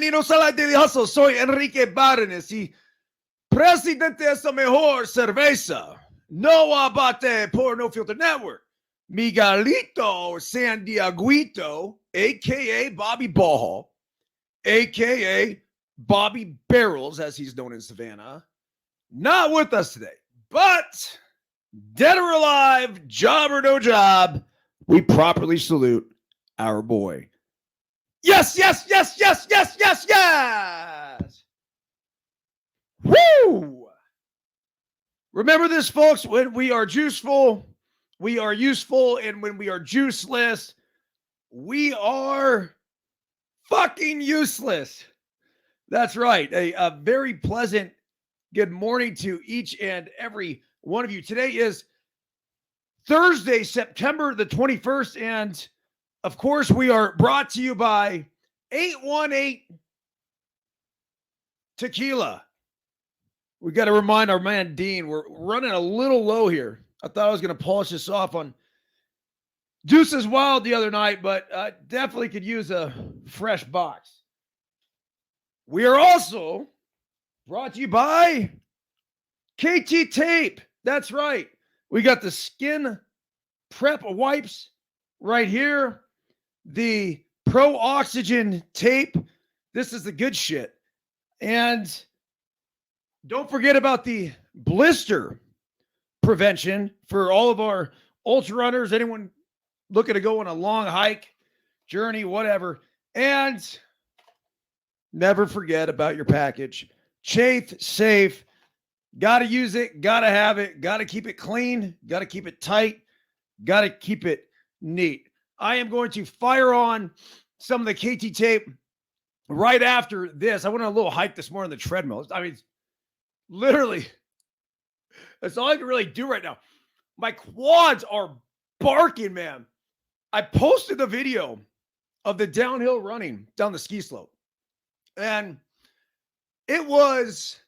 bienvenidos a la Daily Hustle. Soy Enrique Byrnes y presidente de esta mejor cerveza. No abate por No Filter Network. Miguelito San Dieguito, a.k.a. Bobby Ballhall, a.k.a. Bobby Barrels, as he's known in Savannah, not with us today. But dead or alive, job or no job, we properly salute our boy. Yes, yes, yes, yes, yes, yes, yes. Woo! Remember this, folks. When we are juiceful, we are useful. And when we are juiceless, we are fucking useless. That's right. A very pleasant good morning to each and every one of you. Today is Thursday, September the 21st. And of course, we are brought to you by 818 Tequila. We got to remind our man Dean, we're running a little low here. I thought I was going to polish this off on Deuces Wild the other night, but definitely could use a fresh box. We are also brought to you by KT Tape. That's right. We got the skin prep wipes right here. The Pro Oxygen tape. This is the good shit. And don't forget about the blister prevention for all of our ultra runners, anyone looking to go on a long hike, journey, whatever. And never forget about your package. Chafe safe. Got to use it. Got to have it. Got to keep it clean. Got to keep it tight. Got to keep it neat. I am going to fire on some of the KT tape right after this. I went on a little hike this morning on the treadmill. I mean, literally, that's all I can really do right now. My quads are barking, man. I posted the video of the downhill running down the ski slope, and it was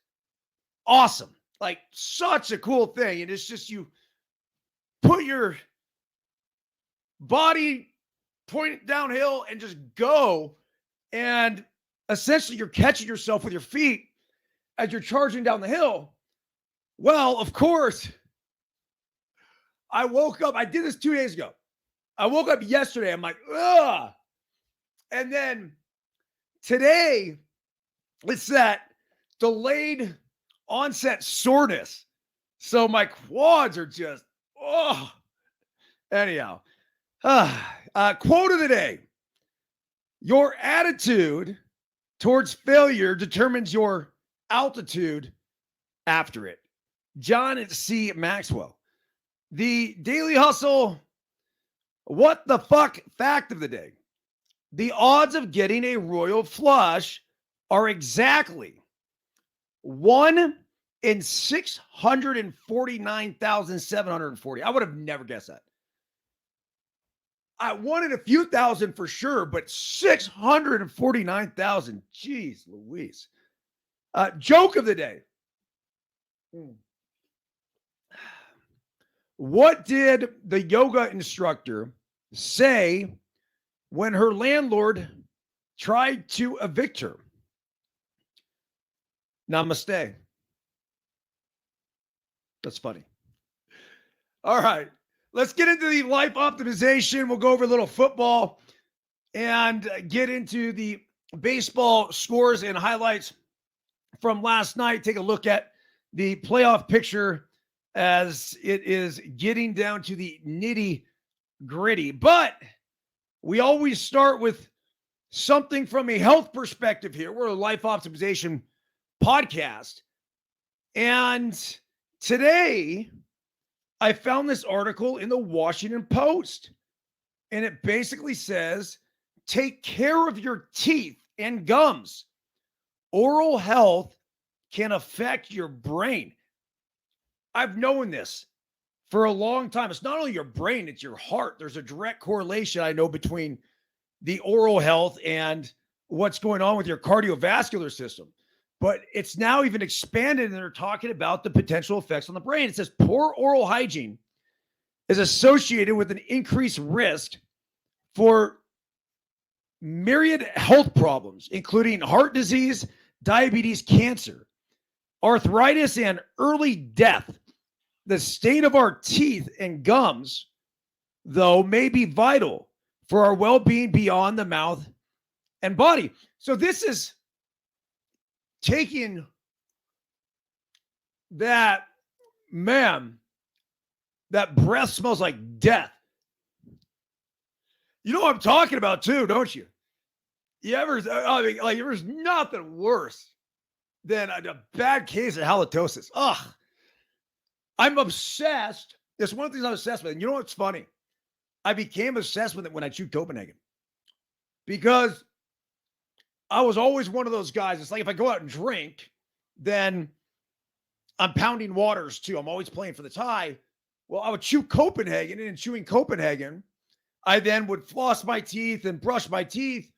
awesome. Like, such a cool thing. And it's just, you put your body point downhill and just go, and essentially you're catching yourself with your feet as you're charging down the hill. Well, of course, I woke up. I did this 2 days ago. I woke up yesterday. I'm like, ugh. And then today, it's that delayed onset soreness. So my quads are just, oh. Anyhow, quote of the day: your attitude towards failure determines your altitude after it. John C. Maxwell. The Daily Hustle, what the fuck fact of the day: the odds of getting a royal flush are exactly 1 in 649,740. I would have never guessed that. I won in a few thousand for sure, but 649,000. Jeez Louise. Joke of the day. What did the yoga instructor say when her landlord tried to evict her? Namaste. That's funny. All right. Let's get into the life optimization. We'll go over a little football and get into the baseball scores and highlights from last night. Take a look at the playoff picture as it is getting down to the nitty gritty. But we always start with something from a health perspective here. We're a life optimization podcast. And today, I found this article in the Washington Post, and it basically says, take care of your teeth and gums. Oral health can affect your brain. I've known this for a long time. It's not only your brain, it's your heart. There's a direct correlation, I know, between the oral health and what's going on with your cardiovascular system. But it's now even expanded, and they're talking about the potential effects on the brain. It says poor oral hygiene is associated with an increased risk for myriad health problems, including heart disease, diabetes, cancer, arthritis, and early death. The state of our teeth and gums, though, may be vital for our well-being beyond the mouth and body. So this is taking that, man, that breath smells like death. You know what I'm talking about too, don't you? You ever, I mean, like, there's nothing worse than a bad case of halitosis. Ugh. I'm obsessed. It's one of the things I'm obsessed with. And you know what's funny? I became obsessed with it when I chewed Copenhagen. Because I was always one of those guys. It's like if I go out and drink, then I'm pounding waters too. I'm always playing for the tie. Well, I would chew Copenhagen, and in chewing Copenhagen, I then would floss my teeth and brush my teeth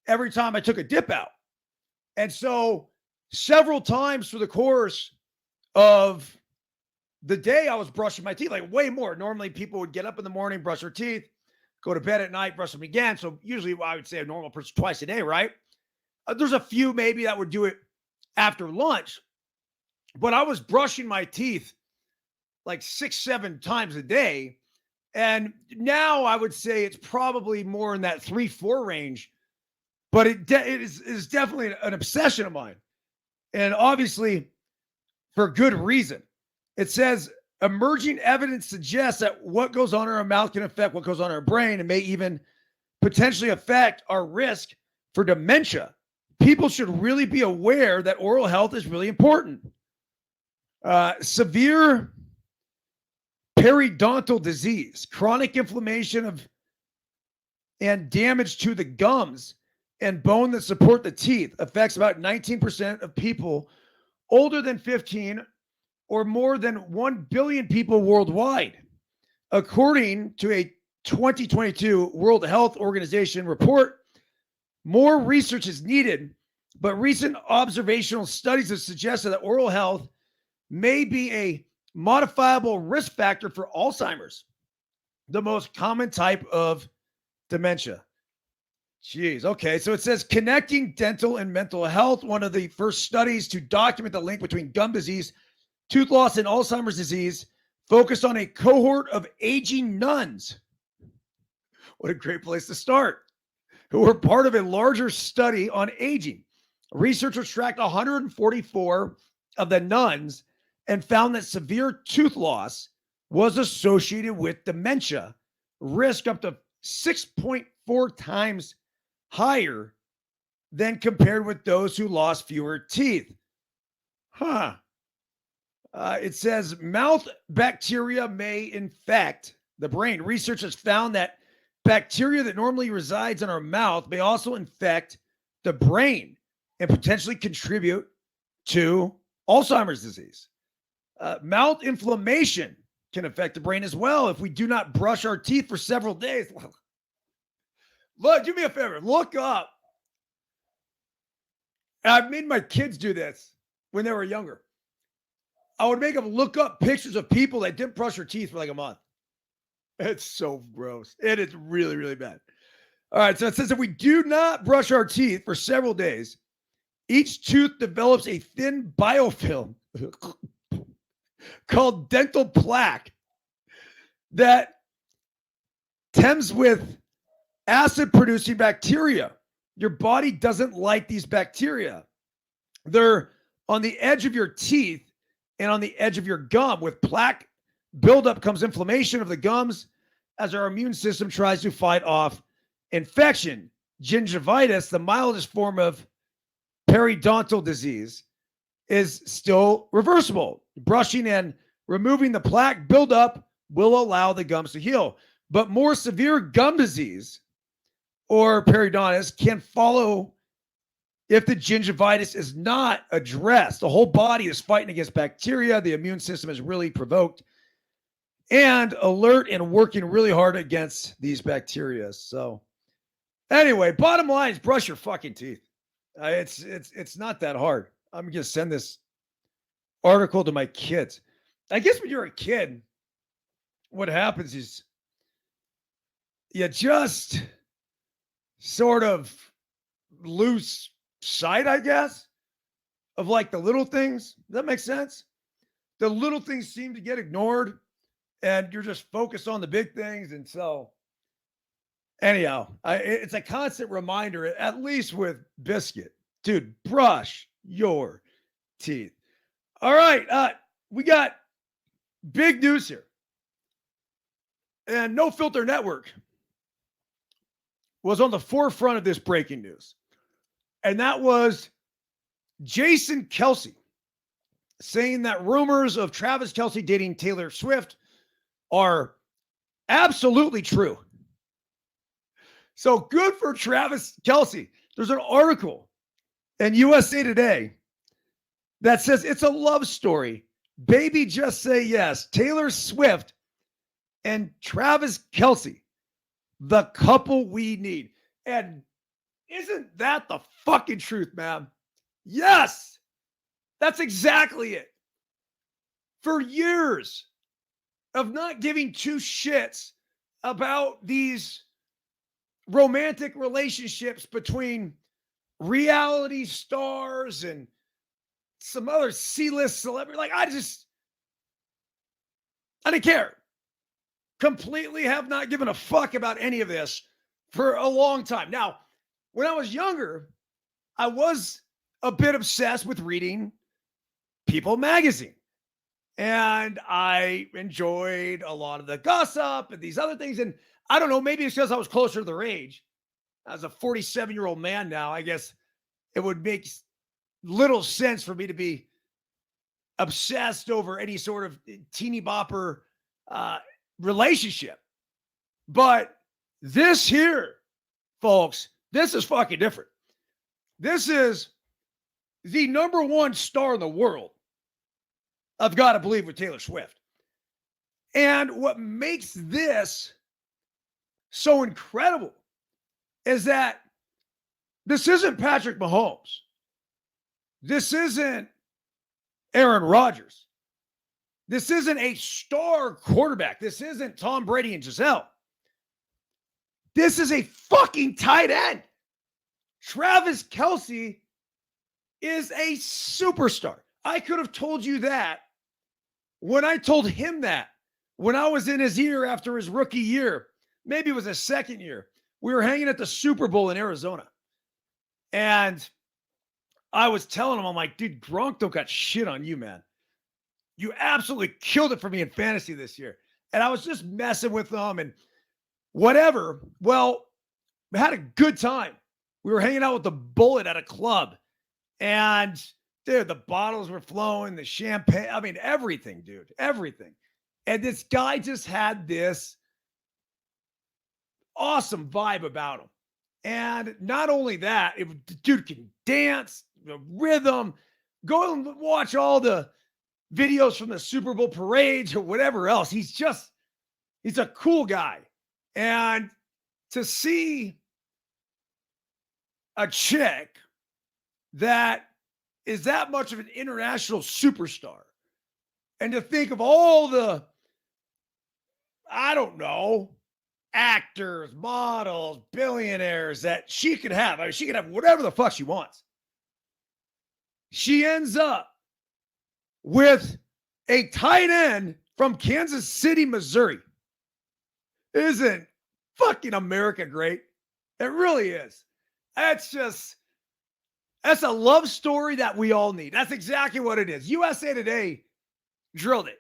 every time I took a dip out. And so several times through the course of the day, I was brushing my teeth, like way more. Normally people would get up in the morning, brush their teeth, go to bed at night, brush them again. So usually I would say a normal person twice a day, right? There's a few maybe that would do it after lunch, but I was brushing my teeth like 6-7 times a day. And now I would say it's probably more in that 3-4 range, but it is definitely an obsession of mine. And obviously for good reason. It says emerging evidence suggests that what goes on in our mouth can affect what goes on in our brain and may even potentially affect our risk for dementia. People should really be aware that oral health is really important. Severe periodontal disease, chronic inflammation of and damage to the gums and bone that support the teeth affects about 19% of people older than 15 or more than 1 billion people worldwide. According to a 2022 World Health Organization report, more research is needed, but recent observational studies have suggested that oral health may be a modifiable risk factor for Alzheimer's, the most common type of dementia. Jeez. Okay. So it says connecting dental and mental health. One of the first studies to document the link between gum disease, tooth loss, and Alzheimer's disease focused on a cohort of aging nuns. What a great place to start. Who were part of a larger study on aging. Researchers tracked 144 of the nuns and found that severe tooth loss was associated with dementia, risk up to 6.4 times higher than compared with those who lost fewer teeth. It says mouth bacteria may infect the brain. Research has found that bacteria that normally resides in our mouth may also infect the brain and potentially contribute to Alzheimer's disease. Mouth inflammation can affect the brain as well if we do not brush our teeth for several days. Look, do me a favor. Look up. I've made my kids do this when they were younger. I would make them look up pictures of people that didn't brush their teeth for like a month. It's so gross. It is really, really bad. All right. So it says if we do not brush our teeth for several days, each tooth develops a thin biofilm called dental plaque that teems with acid-producing bacteria. Your body doesn't like these bacteria. They're on the edge of your teeth and on the edge of your gum. With plaque buildup comes inflammation of the gums as our immune system tries to fight off infection. Gingivitis, the mildest form of periodontal disease, is still reversible. Brushing and removing the plaque buildup will allow the gums to heal. But more severe gum disease or periodontitis can follow if the gingivitis is not addressed. The whole body is fighting against bacteria. The immune system is really provoked and alert and working really hard against these bacteria. So anyway, bottom line is brush your fucking teeth. It's not that hard. I'm going to send this article to my kids. I guess when you're a kid, what happens is you just sort of lose sight, I guess, of like the little things. Does that make sense? The little things seem to get ignored and you're just focused on the big things. And so, anyhow, it's a constant reminder, at least with Biscuit, dude, brush your teeth. All right. We got big news here. And No Filter Network was on the forefront of this breaking news. And that was Jason Kelce saying that rumors of Travis Kelce dating Taylor Swift are absolutely true. So good for Travis Kelce. There's an article in USA Today that says it's a love story. Baby, just say yes. Taylor Swift and Travis Kelce, the couple we need. And isn't that the fucking truth, man? Yes, that's exactly it. For years of not giving two shits about these romantic relationships between reality stars and some other C-list celebrity, like I didn't care. Completely have not given a fuck about any of this for a long time. Now, when I was younger, I was a bit obsessed with reading People magazine. And I enjoyed a lot of the gossip and these other things. And I don't know, maybe it's because I was closer to their age. As a 47-year-old man now, I guess it would make little sense for me to be obsessed over any sort of teeny bopper relationship. But this here, folks, this is fucking different. This is the number one star in the world, I've got to believe, with Taylor Swift. And what makes this so incredible is that this isn't Patrick Mahomes. This isn't Aaron Rodgers. This isn't a star quarterback. This isn't Tom Brady and Giselle. This is a fucking tight end. Travis Kelce is a superstar. I could have told you that when I told him that when I was in his ear after his rookie year. Maybe it was his second year. We were hanging at the Super Bowl in Arizona. And I was telling him, I'm like, dude, Gronk don't got shit on you, man. You absolutely killed it for me in fantasy this year. And I was just messing with them and whatever. Well, we had a good time. We were hanging out with the Bullet at a club. And, dude, the bottles were flowing, the champagne. I mean, everything, dude. Everything. And this guy just had this awesome vibe about him. And not only that, dude can dance, the rhythm. Go and watch all the videos from the Super Bowl parades or whatever else. He's a cool guy. And to see a chick that is that much of an international superstar, and to think of all the, I don't know, actors, models, billionaires that she could have. I mean, she could have whatever the fuck she wants. She ends up with a tight end from Kansas City, Missouri. Isn't fucking America great? It really is. That's a love story that we all need. That's exactly what it is. USA Today drilled it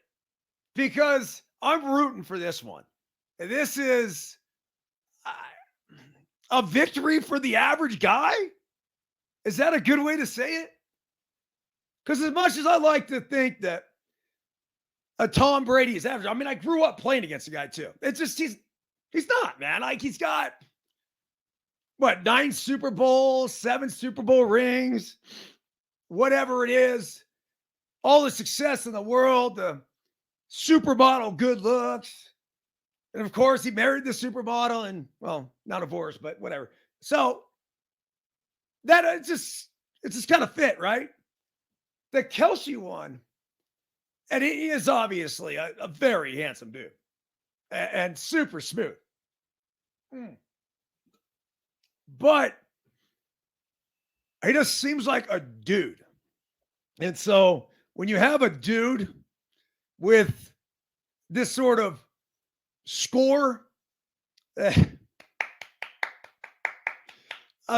because I'm rooting for this one. This is a victory for the average guy. Is that a good way to say it? Because as much as I like to think that a Tom Brady is average, I mean, I grew up playing against the guy too. It's just, he's not, man. Like, he's got, 9 Super Bowls, 7 Super Bowl rings, whatever it is, all the success in the world, the supermodel good looks. And of course, he married the supermodel and, well, not divorced, but whatever. So that it's just kind of fit, right? The Kelce one, and he is obviously a very handsome dude and super smooth. but he just seems like a dude. And so when you have a dude with this sort of score, that's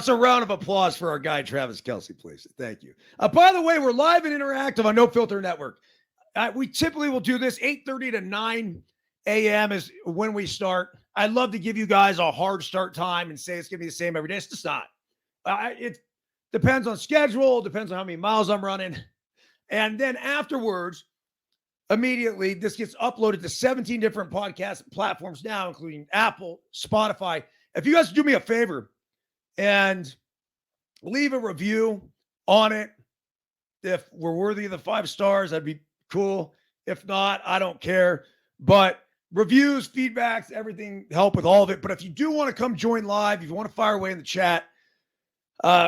a round of applause for our guy, Travis Kelce, please. Thank you. By the way, we're live and interactive on No Filter Network. We typically will do this 8:30 to 9 a.m. is when we start. I'd love to give you guys a hard start time and say it's going to be the same every day. It's just not. It depends on schedule, depends on how many miles I'm running. And then afterwards, immediately, this gets uploaded to 17 different podcast platforms now, including Apple, Spotify. If you guys do me a favor and leave a review on it, if we're worthy of the 5 stars, that'd be cool. If not, I don't care. But reviews, feedbacks, everything help with all of it. But if you do want to come join live, if you want to fire away in the chat,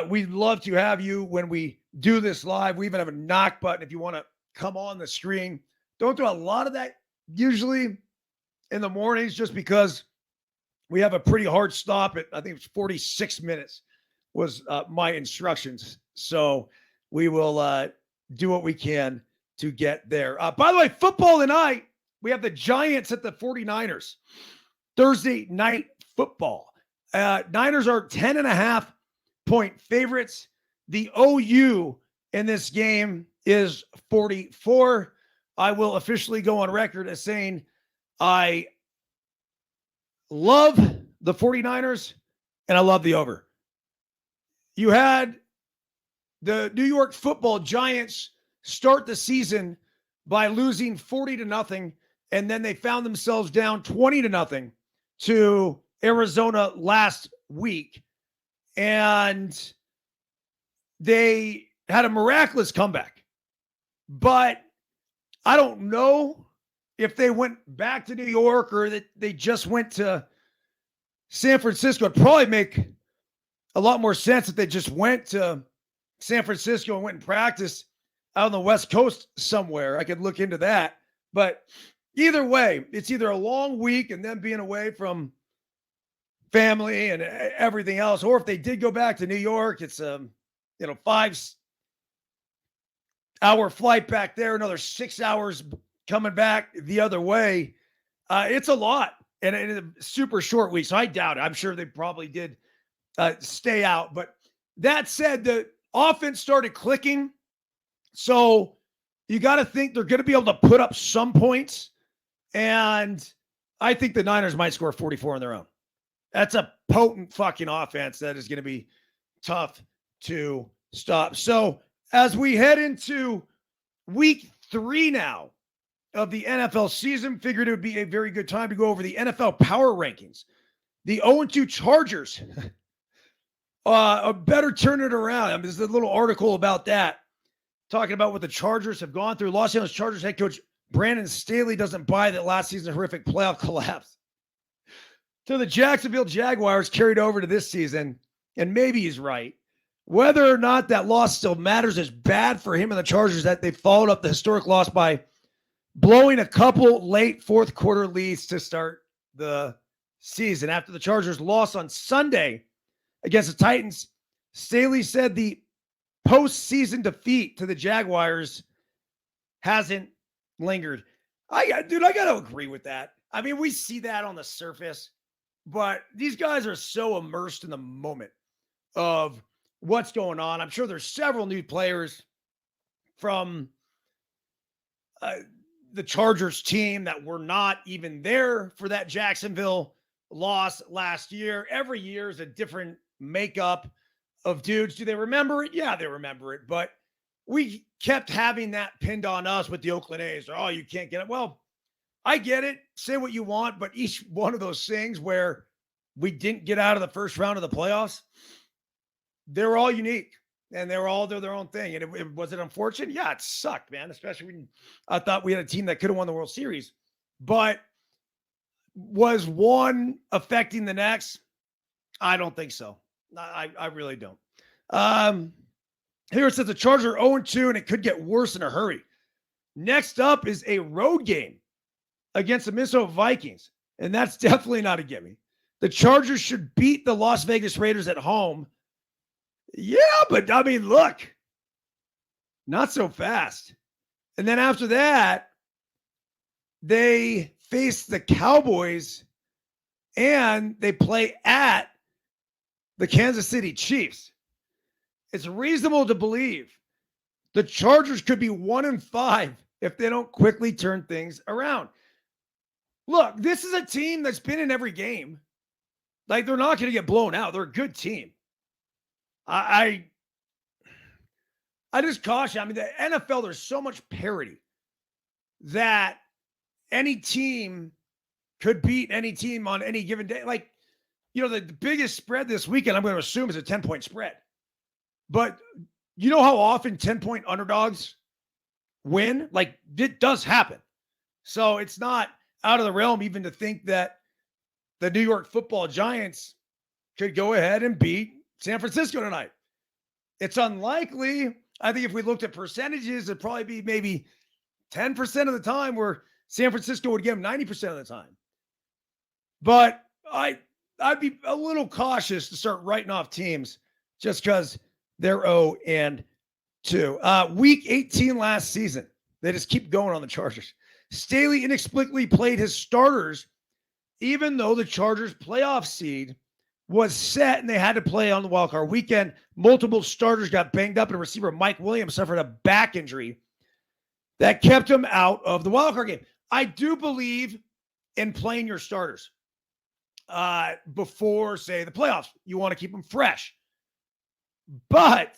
we'd love to have you when we do this live. We even have a knock button if you want to come on the stream. Don't do a lot of that usually in the mornings just because we have a pretty hard stop at, I think it's 46 minutes was my instructions. So we will do what we can to get there. By the way, football tonight, we have the Giants at the 49ers. Thursday night football. Niners are 10.5-point favorites. The OU in this game is 44. I will officially go on record as saying I love the 49ers and I love the over. You had the New York Football Giants start the season by losing 40-0, and then they found themselves down 20-0 to Arizona last week. And they had a miraculous comeback. But I don't know if they went back to New York or that they just went to San Francisco. It'd probably make a lot more sense if they just went to San Francisco and went and practiced out on the West Coast somewhere. I could look into that. But either way, it's either a long week and them being away from family and everything else, or if they did go back to New York, it's a 5-hour flight back there, another 6 hours coming back the other way. It's a lot, and it's a super short week, so I doubt it. I'm sure they probably did stay out. But that said, the offense started clicking, so you got to think they're going to be able to put up some points, and I think the Niners might score 44 on their own. That's a potent fucking offense that is going to be tough to stop. So as we head into week 3 now of the NFL season, figured it would be a very good time to go over the NFL power rankings. The 0-2 Chargers better turn it around. I mean, there's a little article about that, talking about what the Chargers have gone through. Los Angeles Chargers head coach Brandon Staley doesn't buy that last season's horrific playoff collapse. So the Jacksonville Jaguars carried over to this season, and maybe he's right. Whether or not that loss still matters is bad for him and the Chargers that they followed up the historic loss by blowing a couple late fourth quarter leads to start the season. After the Chargers lost on Sunday against the Titans, Staley said the postseason defeat to the Jaguars hasn't lingered. I got to agree with that. I mean, we see that on the surface, but these guys are so immersed in the moment of what's going on. I'm sure there's several new players from the Chargers team that were not even there for that Jacksonville loss last year. Every year is a different makeup of dudes. Do they remember it? Yeah, they remember it. But we kept having that pinned on us with the Oakland A's. Oh, you can't get it. Well, I get it. Say what you want, but each one of those things where we didn't get out of the first round of the playoffs, they're all unique, and they were all doing their own thing. And was it unfortunate? Yeah, it sucked, man, especially when I thought we had a team that could have won the World Series. But was one affecting the next? I don't think so. I really don't. Here it says the Chargers are 0-2, and it could get worse in a hurry. Next up is a road game against the Minnesota Vikings, and that's definitely not a gimme. The Chargers should beat the Las Vegas Raiders at home. Yeah, but I mean, look, not so fast. And then after that, they face the Cowboys and they play at the Kansas City Chiefs. It's reasonable to believe the Chargers could be 1-5 if they don't quickly turn things around. Look, this is a team that's been in every game. Like, they're not going to get blown out. They're a good team. I just caution. I mean, the NFL, there's so much parity that any team could beat any team on any given day. Like, the biggest spread this weekend, I'm going to assume, is a 10-point spread. But you know how often 10-point underdogs win? Like, it does happen. So it's not out of the realm even to think that the New York Football Giants could go ahead and beat San Francisco tonight. It's unlikely. I think if we looked at percentages, it'd probably be maybe 10% of the time where San Francisco would get them 90% of the time. But I'd be a little cautious to start writing off teams just because they're 0-2. Week 18 last season, they just keep going on the Chargers. Staley inexplicably played his starters, even though the Chargers' playoff seed was set and they had to play on the wildcard weekend. Multiple starters got banged up, and receiver Mike Williams suffered a back injury that kept him out of the wildcard game. I do believe in playing your starters before, say, the playoffs. You want to keep them fresh. But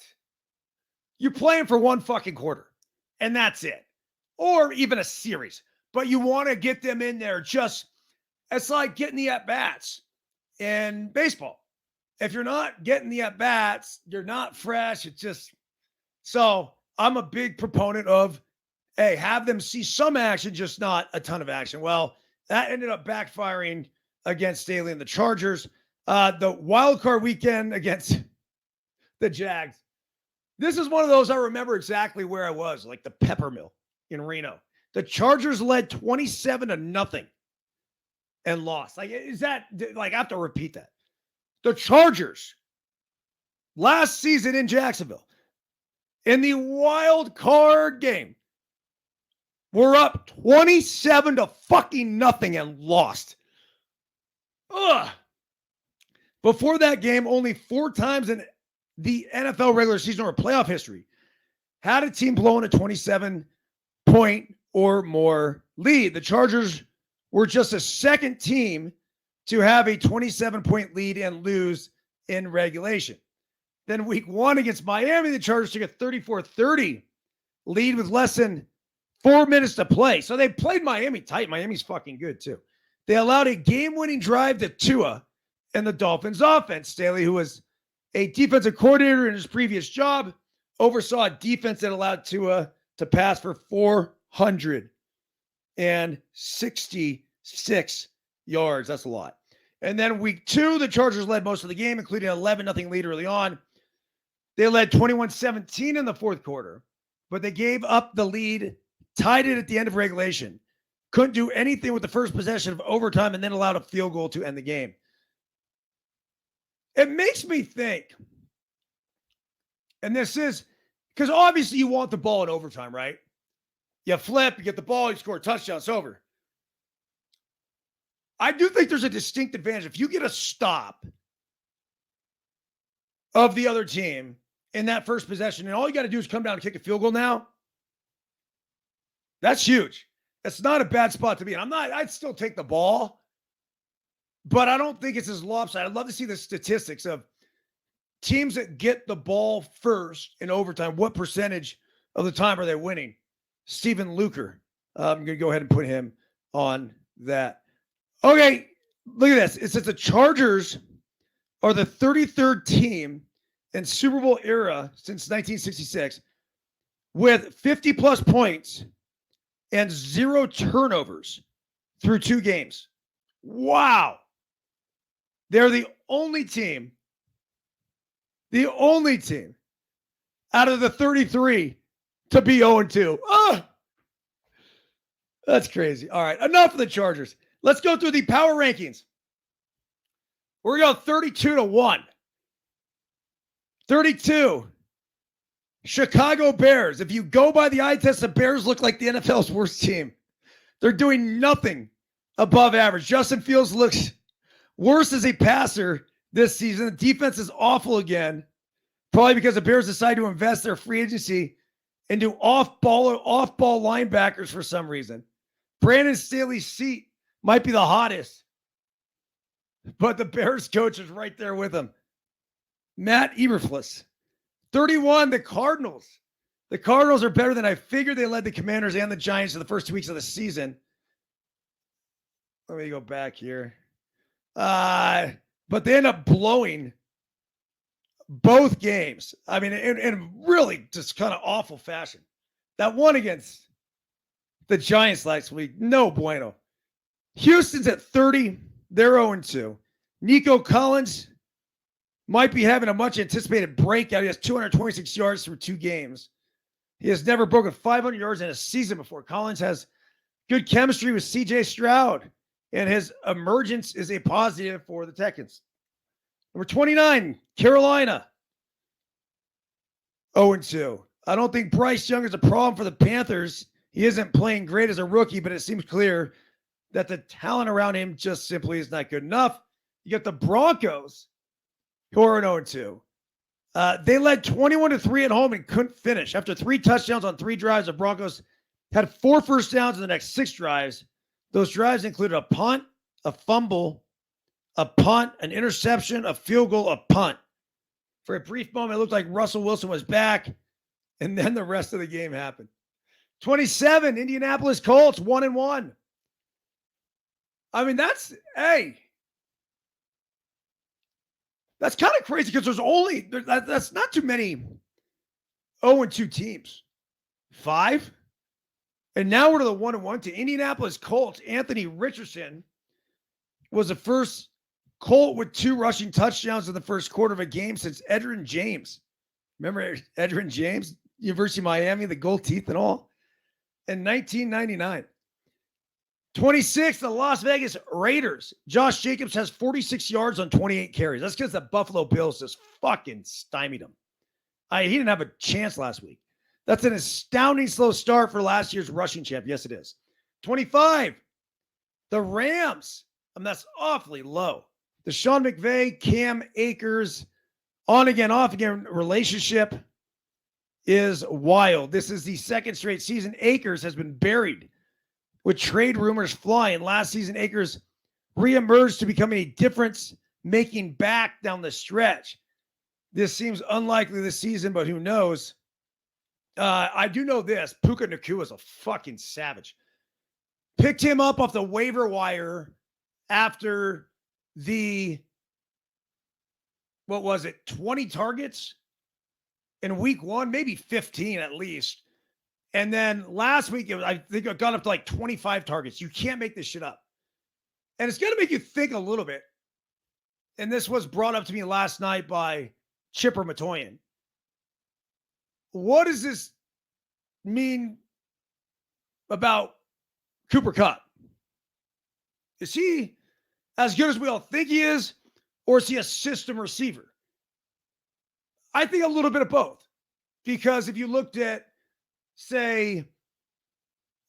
you're playing for one fucking quarter, and that's it. Or even a series. But you want to get them in there just, it's like getting the at-bats in baseball. If you're not getting the at-bats, you're not fresh. It's just, so I'm a big proponent of, hey, have them see some action, just not a ton of action. Well, that ended up backfiring against Staley and the Chargers. The wild card weekend against the Jags. This is one of those I remember exactly where I was, like the Pepper Mill in Reno. The Chargers led 27-0 and lost. Like, is that, like, I have to repeat that. The Chargers last season in Jacksonville in the wild card game were up 27-0 and lost. Ugh. Before that game, only 4 times in the NFL regular season or playoff history had a team blowing a 27-point or more lead. The Chargers were just a second team to have a 27-point lead and lose in regulation. Then week 1 against Miami, the Chargers took a 34-30 lead with less than 4 minutes to play. So they played Miami tight. Miami's fucking good too. They allowed a game-winning drive to Tua and the Dolphins offense. Staley, who was a defensive coordinator in his previous job, oversaw a defense that allowed Tua to pass for 466 yards. That's a lot. And then week 2, the Chargers led most of the game, including an 11-0 lead early on. They led 21-17 in the fourth quarter, but they gave up the lead, tied it at the end of regulation. Couldn't do anything with the first possession of overtime and then allowed a field goal to end the game. It makes me think, and this is, because obviously you want the ball in overtime, right? You flip, you get the ball, you score a touchdown, it's over. I do think there's a distinct advantage. If you get a stop of the other team in that first possession, and all you got to do is come down and kick a field goal now, that's huge. That's not a bad spot to be in. I'd still take the ball, but I don't think it's as lopsided. I'd love to see the statistics of teams that get the ball first in overtime. What percentage of the time are they winning? Stephen Luker. I'm going to go ahead and put him on that. Okay, look at this. It says the Chargers are the 33rd team in Super Bowl era since 1966 with 50-plus points and 0 turnovers through 2 games. Wow. They're the only team out of the 33 to be 0-2. Oh, that's crazy. All right, enough of the Chargers. Let's go through the power rankings. We're going 32-1. 32. Chicago Bears. If you go by the eye test, the Bears look like the NFL's worst team. They're doing nothing above average. Justin Fields looks worse as a passer this season. The defense is awful again, probably because the Bears decide to invest their free agency into off-ball linebackers for some reason. Brandon Staley's seat might be the hottest, but the Bears coach is right there with him. Matt Eberflus. 31, the Cardinals. The Cardinals are better than I figured. They led the Commanders and the Giants in the first 2 weeks of the season. Let me go back here. But they end up blowing both games. I mean, in really just kind of awful fashion. That one against the Giants last week, no bueno. Houston's at 30. They're 0-2. Nico Collins might be having a much anticipated breakout. He has 226 yards through 2 games. He has never broken 500 yards in a season before. Collins has good chemistry with CJ Stroud, and his emergence is a positive for the Texans. Number 29, Carolina. 0-2. I don't think Bryce Young is a problem for the Panthers. He isn't playing great as a rookie, but it seems clear that the talent around him just simply is not good enough. You got the Broncos, who are 0-2. They led 21-3 at home and couldn't finish. After 3 touchdowns on 3 drives, the Broncos had 4 first downs in the next 6 drives. Those drives included a punt, a fumble, a punt, an interception, a field goal, a punt. For a brief moment, it looked like Russell Wilson was back, and then the rest of the game happened. 27, Indianapolis Colts, 1-1. I mean, that's kind of crazy because that's not too many 0-2 teams. 5. And now we're to the 1-1 to Indianapolis Colts. Anthony Richardson was the first Colt with 2 rushing touchdowns in the first quarter of a game since Edgerrin James. Remember Edgerrin James, University of Miami, the gold teeth and all? In 1999. 26, the Las Vegas Raiders. Josh Jacobs has 46 yards on 28 carries. That's because the Buffalo Bills just fucking stymied him. He didn't have a chance last week. That's an astounding slow start for last year's rushing champ. Yes, it is. 25, the Rams. That's awfully low. The Sean McVay, Cam Akers, on-again, off-again relationship is wild. This is the second straight season Akers has been buried with trade rumors flying. Last season, Akers reemerged to becoming a difference-making back down the stretch. This seems unlikely this season, but who knows? I do know this. Puka Nacua is a fucking savage. Picked him up off the waiver wire after the, 20 targets in week 1, maybe 15 at least. And then last week, I think it got up to like 25 targets. You can't make this shit up. And it's going to make you think a little bit. And this was brought up to me last night by Chipper Matoyan. What does this mean about Cooper Kupp? Is he as good as we all think he is, or is he a system receiver? I think a little bit of both. Because if you looked at, say,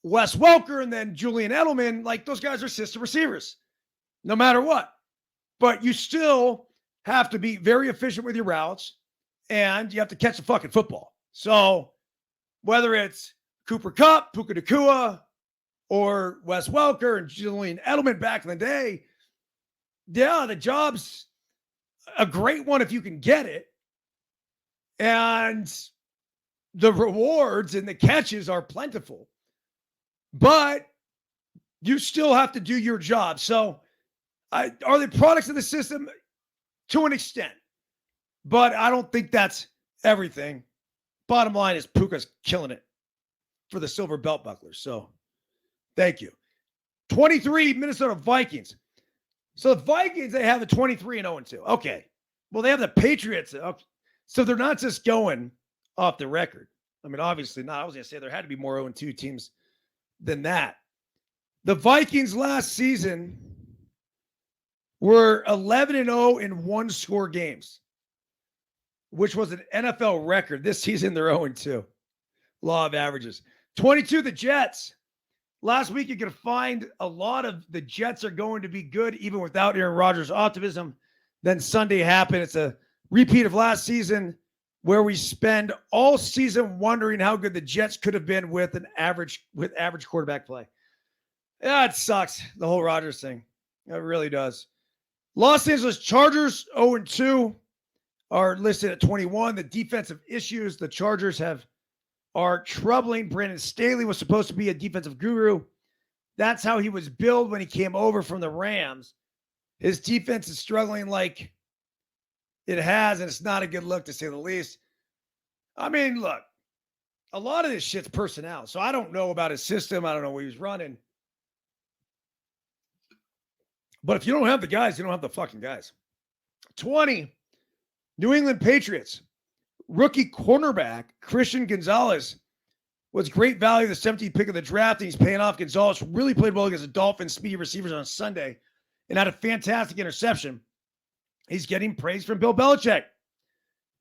Wes Welker and then Julian Edelman, like those guys are system receivers, no matter what. But you still have to be very efficient with your routes, and you have to catch the fucking football. So whether it's Cooper Kupp, Puka Nacua, or Wes Welker and Julian Edelman back in the day, yeah, the job's a great one if you can get it. And the rewards and the catches are plentiful, but you still have to do your job. So are they products of the system? To an extent, but I don't think that's everything. Bottom line is Puka's killing it for the silver belt bucklers. So thank you. 23 Minnesota Vikings. So the Vikings, they have a 23-0-2. Okay. Well, they have the Patriots. Okay. So they're not just going off the record. I mean, obviously not. I was going to say there had to be more 0-2 teams than that. The Vikings last season were 11-0 in one-score games, which was an NFL record. This season, they're 0-2. Law of averages. 22, the Jets. Last week, you could find a lot of the Jets are going to be good even without Aaron Rodgers' optimism. Then Sunday happened. It's a repeat of last season where we spend all season wondering how good the Jets could have been with average quarterback play. Yeah, it sucks, the whole Rodgers thing. It really does. Los Angeles Chargers, 0-2, are listed at 21. The defensive issues the Chargers are troubling. Brandon Staley was supposed to be a defensive guru. That's how he was billed when he came over from the Rams. His defense is struggling like it has, and it's not a good look, to say the least. I mean, look, a lot of this shit's personnel, so I don't know about his system. I don't know what he was running. But if you don't have the guys, you don't have the fucking guys. 20, New England Patriots. Rookie cornerback Christian Gonzalez was great value, the 17th pick of the draft, and he's paying off. Gonzalez really played well against the Dolphins' speedy receivers on Sunday and had a fantastic interception. He's getting praise from Bill Belichick.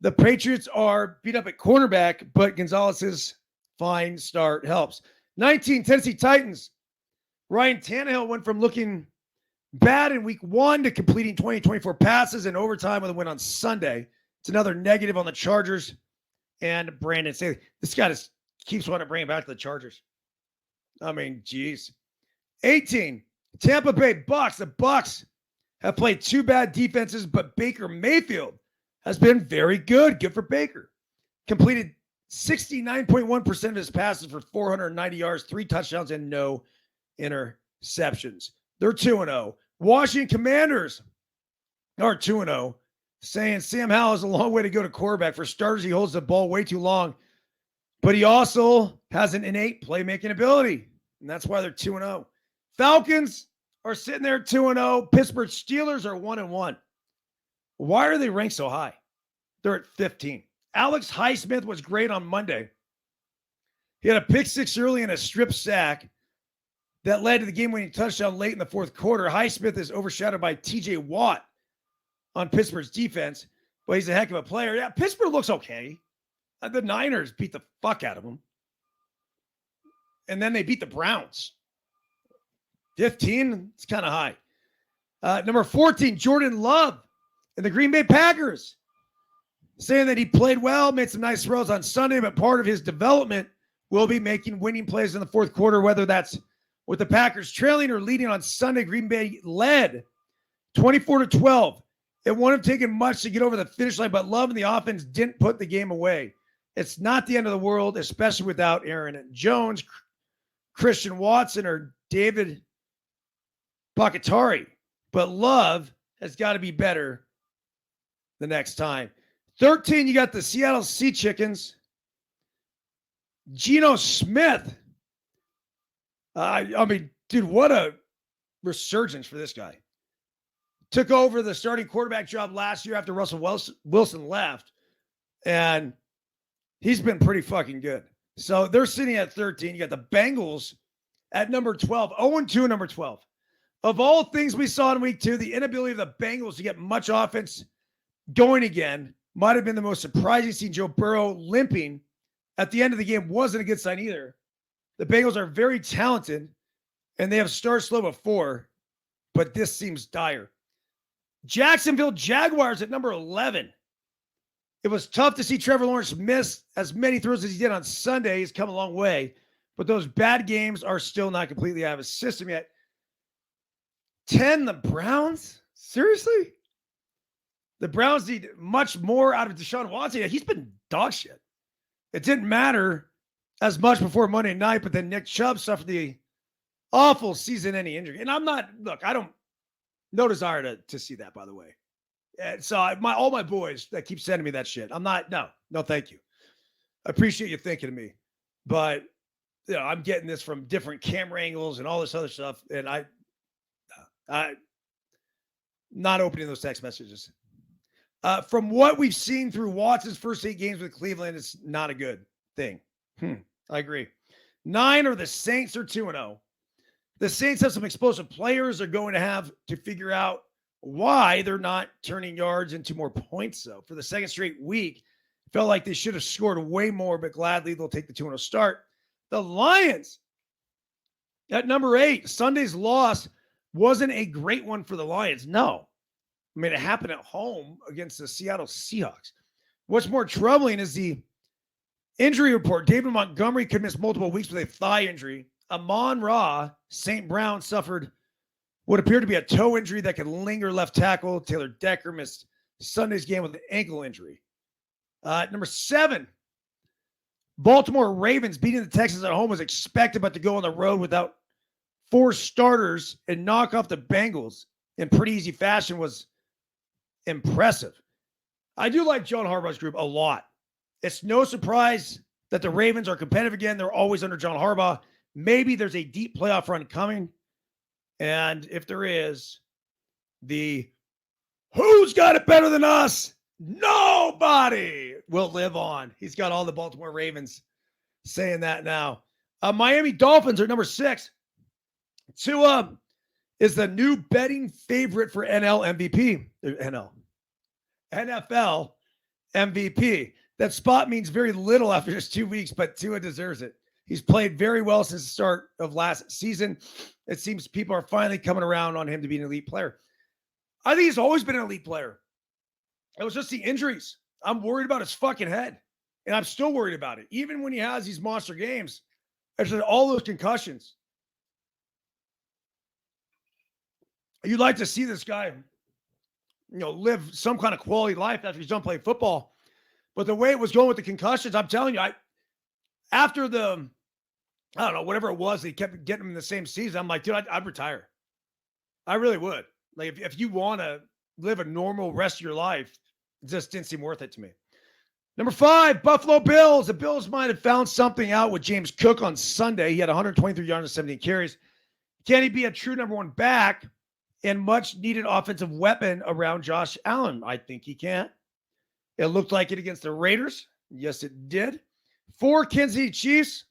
The Patriots are beat up at cornerback, but Gonzalez's fine start helps. 19, Tennessee Titans. Ryan Tannehill went from looking bad in week 1 to completing 20-24 passes in overtime with a win on Sunday. It's another negative on the Chargers and Brandon Staley. This guy just keeps wanting to bring it back to the Chargers. I mean, geez. 18, Tampa Bay Bucks. The Bucks have played 2 bad defenses, but Baker Mayfield has been very good. Good for Baker. Completed 69.1% of his passes for 490 yards, 3 touchdowns, and no interceptions. They're 2-0. Washington Commanders are 2-0. Saying Sam Howell has a long way to go to quarterback. For starters, he holds the ball way too long, but he also has an innate playmaking ability, and that's why they're 2-0. Falcons are sitting there 2-0. Pittsburgh Steelers are 1-1. Why are they ranked so high? They're at 15. Alex Highsmith was great on Monday. He had a pick 6 early and a strip sack that led to the game-winning touchdown late in the fourth quarter. Highsmith is overshadowed by T.J. Watt on Pittsburgh's defense, but he's a heck of a player. Yeah, Pittsburgh looks okay. The Niners beat the fuck out of them. And then they beat the Browns. 15, it's kind of high. Number 14, Jordan Love and the Green Bay Packers. Saying that he played well, made some nice throws on Sunday, but part of his development will be making winning plays in the fourth quarter, whether that's with the Packers trailing or leading on Sunday. Green Bay led 24-12. It wouldn't have taken much to get over the finish line, but Love and the offense didn't put the game away. It's not the end of the world, especially without Aaron Jones, Christian Watson, or David Bakhtiari. But Love has got to be better the next time. 13, you got the Seattle Sea Chickens. Geno Smith. I mean, dude, what a resurgence for this guy. Took over the starting quarterback job last year after Russell Wilson left, and he's been pretty fucking good. So they're sitting at 13. You got the Bengals at number 12, 0-2, number 12. Of all things we saw in week 2, the inability of the Bengals to get much offense going again might have been the most surprising. Seeing Joe Burrow limping at the end of the game wasn't a good sign either. The Bengals are very talented, and they have start slow before, but this seems dire. Jacksonville Jaguars at number 11. It was tough to see Trevor Lawrence miss as many throws as he did on Sunday. He's come a long way, but those bad games are still not completely out of his system yet. 10, the Browns? Seriously? The Browns need much more out of Deshaun Watson. He's been dog shit. It didn't matter as much before Monday night, but then Nick Chubb suffered the awful season-ending injury. And no desire to see that, by the way. And so all my boys that keep sending me that shit, no, thank you. I appreciate you thinking of me, but I'm getting this from different camera angles and all this other stuff, and I not opening those text messages. From what we've seen through Watson's first 8 games with Cleveland, it's not a good thing. I agree. 9 are the Saints are 2-0. The Saints have some explosive players. They're going to have to figure out why they're not turning yards into more points, though. For the second straight week, felt like they should have scored way more, but gladly they'll take the 2-0 start. The Lions at number 8, Sunday's loss wasn't a great one for the Lions. No. I mean, it happened at home against the Seattle Seahawks. What's more troubling is the injury report. David Montgomery could miss multiple weeks with a thigh injury. Amon-Ra St. Brown suffered what appeared to be a toe injury that could linger left tackle. Taylor Decker missed Sunday's game with an ankle injury. Number 7, Baltimore Ravens beating the Texans at home was expected, but to go on the road without 4 starters and knock off the Bengals in pretty easy fashion was impressive. I do like John Harbaugh's group a lot. It's no surprise that the Ravens are competitive again. They're always under John Harbaugh. Maybe there's a deep playoff run coming. And if there is, the who's got it better than us? Nobody will live on. He's got all the Baltimore Ravens saying that now. Miami Dolphins are number 6. Tua is the new betting favorite for NFL MVP. That spot means very little after just 2 weeks, but Tua deserves it. He's played very well since the start of last season. It seems people are finally coming around on him to be an elite player. I think he's always been an elite player. It was just the injuries. I'm worried about his fucking head, and I'm still worried about it. Even when he has these monster games, it's all those concussions. You'd like to see this guy, live some kind of quality life after he's done playing football. But the way it was going with the concussions, I'm telling you, after the, I don't know, whatever it was, they kept getting him in the same season. I'm like, dude, I'd retire. I really would. Like, if you want to live a normal rest of your life, it just didn't seem worth it to me. Number 5, Buffalo Bills. The Bills might have found something out with James Cook on Sunday. He had 123 yards and 17 carries. Can he be a true number 1 back and much needed offensive weapon around Josh Allen? I think he can. It looked like it against the Raiders. Yes, it did. 4, Kansas City Chiefs.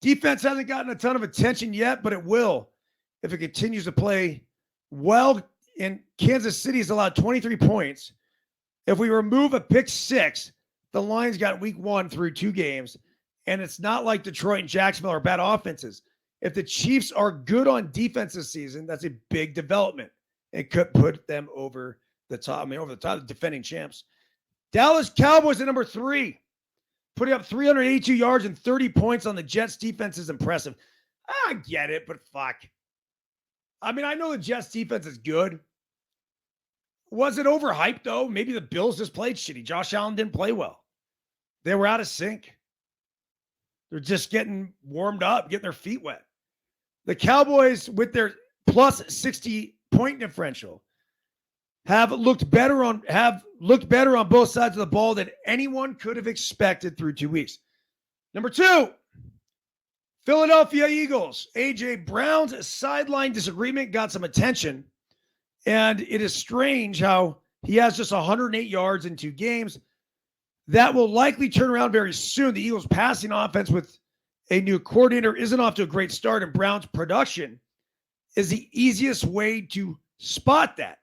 Defense hasn't gotten a ton of attention yet, but it will if it continues to play well. In Kansas City has allowed 23 points. If we remove a pick 6, the Lions got week 1 through 2 games, and it's not like Detroit and Jacksonville are bad offenses. If the Chiefs are good on defense this season, that's a big development. It could put them over the top. Over the top of the defending champs. Dallas Cowboys at number 3, putting up 382 yards and 30 points on the Jets. Defense is impressive. I get it, but fuck. I know the Jets defense is good. Was it overhyped, though? Maybe the Bills just played shitty. Josh Allen didn't play well. They were out of sync. They're just getting warmed up, getting their feet wet. The Cowboys, with their plus 60 point differential, have looked better on both sides of the ball than anyone could have expected through 2 weeks. Number 2, Philadelphia Eagles. A.J. Brown's sideline disagreement got some attention, and it is strange how he has just 108 yards in 2 games. That will likely turn around very soon. The Eagles' passing offense with a new coordinator isn't off to a great start, and Brown's production is the easiest way to spot that.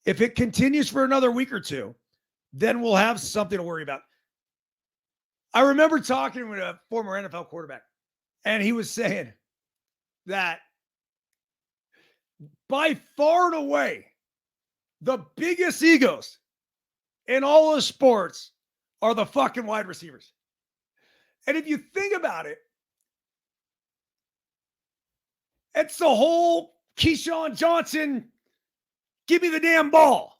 If it continues for another week or 2, then we'll have something to worry about. I remember talking with a former NFL quarterback, and he was saying that by far and away, the biggest egos in all of sports are the fucking wide receivers. And if you think about it, it's the whole Keyshawn Johnson, give me the damn ball.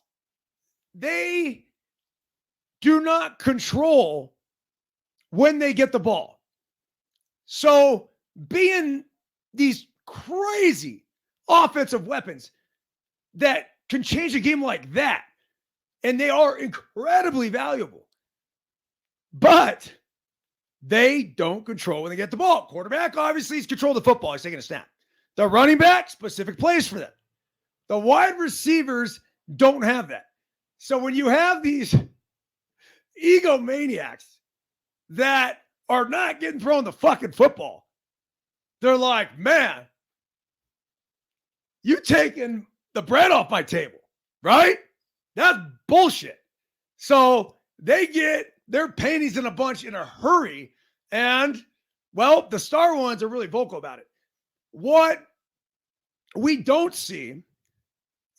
They do not control when they get the ball. So being these crazy offensive weapons that can change a game like that, and they are incredibly valuable, but they don't control when they get the ball. Quarterback, obviously, he's controlling the football. He's taking a snap. The running back, specific plays for them. The wide receivers don't have that. So when you have these egomaniacs that are not getting thrown the fucking football, they're like, man, you taking the bread off my table, right? That's bullshit. So they get their panties in a bunch in a hurry. And, well, the star ones are really vocal about it. What we don't see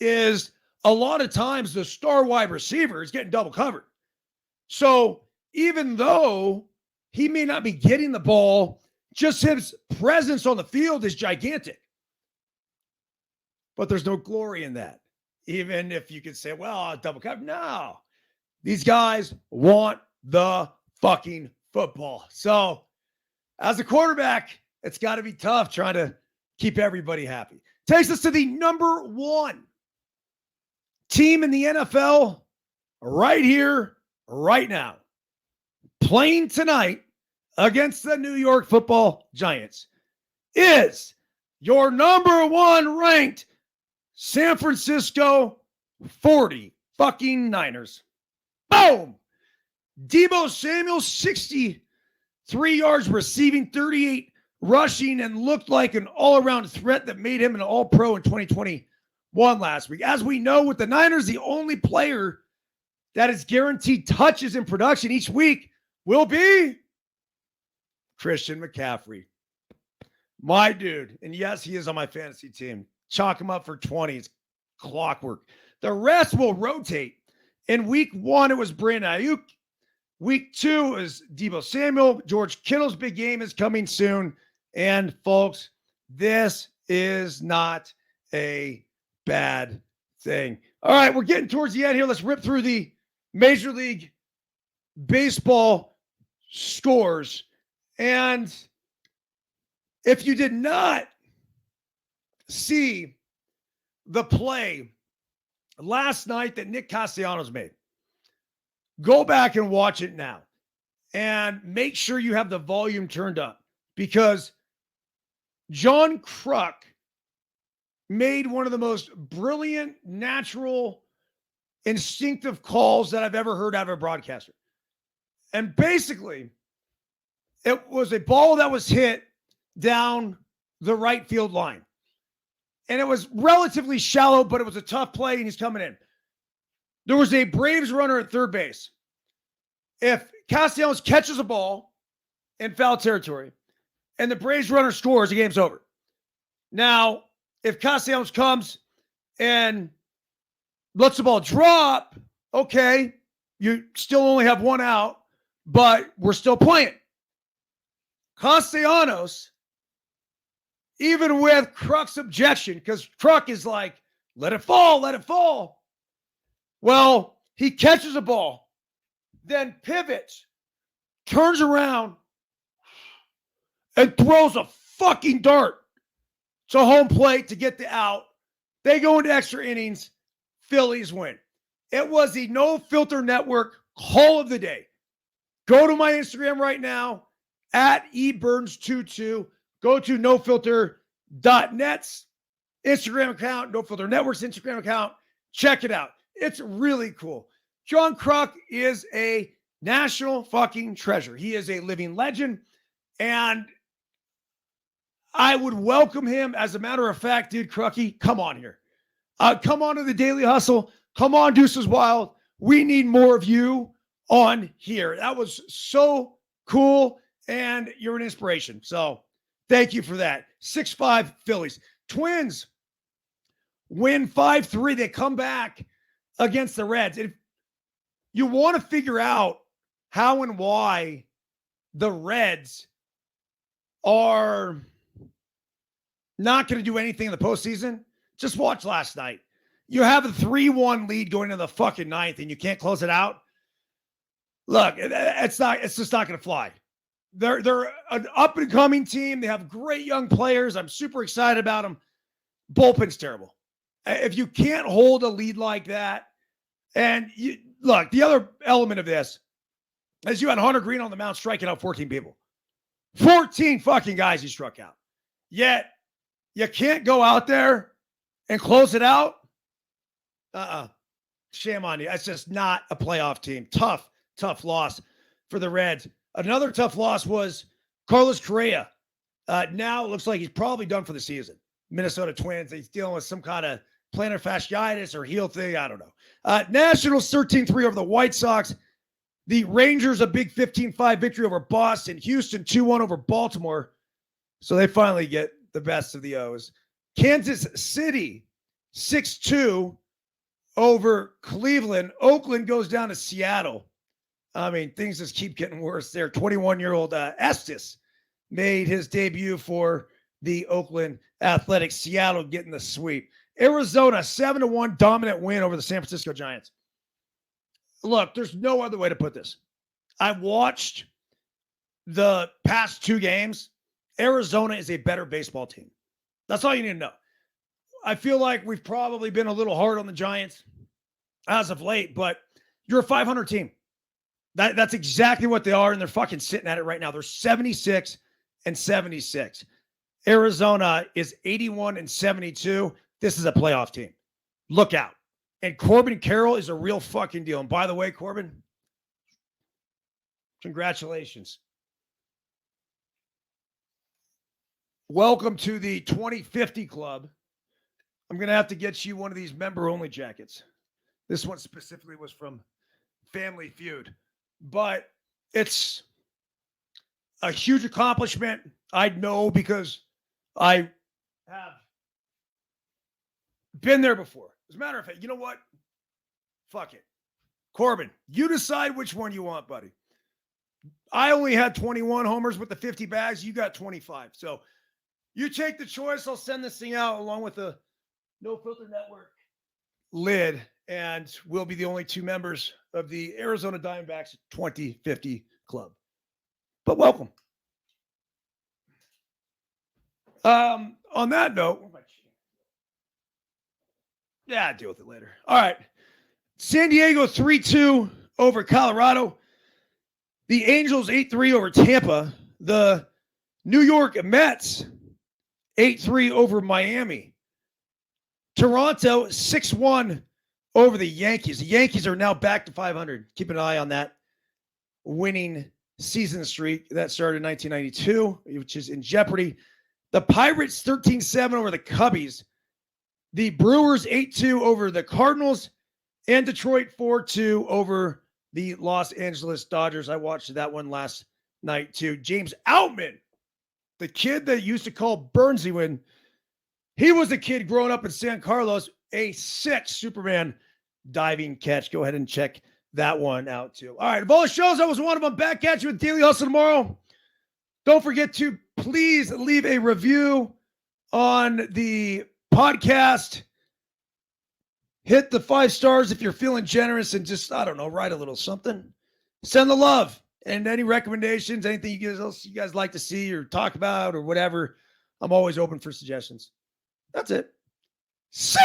is a lot of times the star wide receiver is getting double covered. So even though he may not be getting the ball, just his presence on the field is gigantic. But there's no glory in that. Even if you could say, well, double cover. No. These guys want the fucking football. So as a quarterback, it's got to be tough trying to keep everybody happy. Takes us to the number one team in the NFL right here, right now. Playing tonight against the New York Football Giants is your number one ranked San Francisco 40 fucking Niners. Boom! Deebo Samuel, 63 yards receiving, 38 rushing, and looked like an all-around threat that made him an all-pro in 2021 last week. As we know, with the Niners, the only player that is guaranteed touches in production each week will be Christian McCaffrey. My dude. And yes, he is on my fantasy team. Chalk him up for 20. It's clockwork. The rest will rotate. In week 1, it was Brandon Ayuk. Week 2 is Deebo Samuel. George Kittle's big game is coming soon. And folks, this is not a bad thing. All right, we're getting towards the end here. Let's rip through the Major League Baseball scores. And if you did not see the play last night that Nick Castellanos made, go back and watch it now. And make sure you have the volume turned up, because John Kruk made one of the most brilliant, natural, instinctive calls that I've ever heard out of a broadcaster. And basically, it was a ball that was hit down the right field line. And it was relatively shallow, but it was a tough play, and he's coming in. There was a Braves runner at third base. If Castellanos catches a ball in foul territory and the Braves runner scores, the game's over. Now, if Castellanos comes and lets the ball drop, okay, you still only have one out, but we're still playing. Castellanos, even with Kruk's objection, because Kruk is like, let it fall, let it fall. Well, he catches a ball, then pivots, turns around, and throws a fucking dart to home plate to get the out. They go into extra innings. Phillies win. It was the No Filter Network call of the day. Go to my Instagram right now, at eByrnes22. Go to nofilter.net's Instagram account, No Filter Network's Instagram account. Check it out. It's really cool. John Kruk is a national fucking treasure. He is a living legend, and I would welcome him. As a matter of fact, dude, Krucky, come on here. Come on to the Daily Hustle. Come on, Deuces Wild. We need more of you on here. That was so cool, and you're an inspiration. So thank you for that. 6-5 Phillies. Twins win 5-3. They come back against the Reds. If you want to figure out how and why the Reds are not going to do anything in the postseason, just watch last night. You have a 3-1 lead going into the fucking ninth, and you can't close it out. Look, it's just not going to fly. They're an up-and-coming team. They have great young players. I'm super excited about them. Bullpen's terrible. If you can't hold a lead like that, and look, the other element of this is you had Hunter Green on the mound striking out 14 people. 14 fucking guys he struck out. Yet, you can't go out there and close it out? Shame on you. That's just not a playoff team. Tough loss for the Reds. Another tough loss was Carlos Correa. Now it looks like he's probably done for the season. Minnesota Twins, he's dealing with some kind of plantar fasciitis or heel thing. I don't know. Nationals 13-3 over the White Sox. The Rangers, a big 15-5 victory over Boston. Houston, 2-1 over Baltimore. So they finally get the best of the O's. Kansas City, 6-2 over Cleveland. Oakland goes down to Seattle. I mean, things just keep getting worse there. 21-year-old Estes made his debut for the Oakland Athletics. Seattle getting the sweep. Arizona, 7-1 dominant win over the San Francisco Giants. Look, there's no other way to put this. I watched the past 2 games. Arizona is a better baseball team. That's all you need to know. I feel like we've probably been a little hard on the Giants as of late, but you're a 500 team. That's exactly what they are, and they're fucking sitting at it right now. They're 76-76. Arizona is 81-72. This is a playoff team. Look out. And Corbin Carroll is a real fucking deal. And by the way, Corbin, congratulations. Welcome to the 2050 Club. I'm going to have to get you one of these member-only jackets. This one specifically was from Family Feud. But it's a huge accomplishment. I know because I have been there before. As a matter of fact, you know what? Fuck it. Corbin, you decide which one you want, buddy. I only had 21 homers with the 50 bags. You got 25. So you take the choice. I'll send this thing out along with the No Filter Network lid, and we'll be the only 2 members of the Arizona Diamondbacks 2050 Club. But welcome. On that note, yeah, I'll deal with it later. All right. San Diego 3-2 over Colorado. The Angels 8-3 over Tampa. The New York Mets 8-3 over Miami. Toronto 6-1 over the Yankees. The Yankees are now back to 500. Keep an eye on that winning season streak that started in 1992, which is in jeopardy. The Pirates 13-7 over the Cubbies. The Brewers 8-2 over the Cardinals, and Detroit 4-2 over the Los Angeles Dodgers. I watched that one last night too. James Outman, the kid that used to call Byrnesy when he was a kid growing up in San Carlos, a sick Superman diving catch. Go ahead and check that one out too. All right, of all the shows, that was one of them. Back at you with Daily Hustle tomorrow. Don't forget to please leave a review on the podcast. Hit the 5 stars if you're feeling generous, and just, I don't know, write a little something. Send the love and any recommendations, anything else you guys like to see or talk about or whatever. I'm always open for suggestions. That's it. See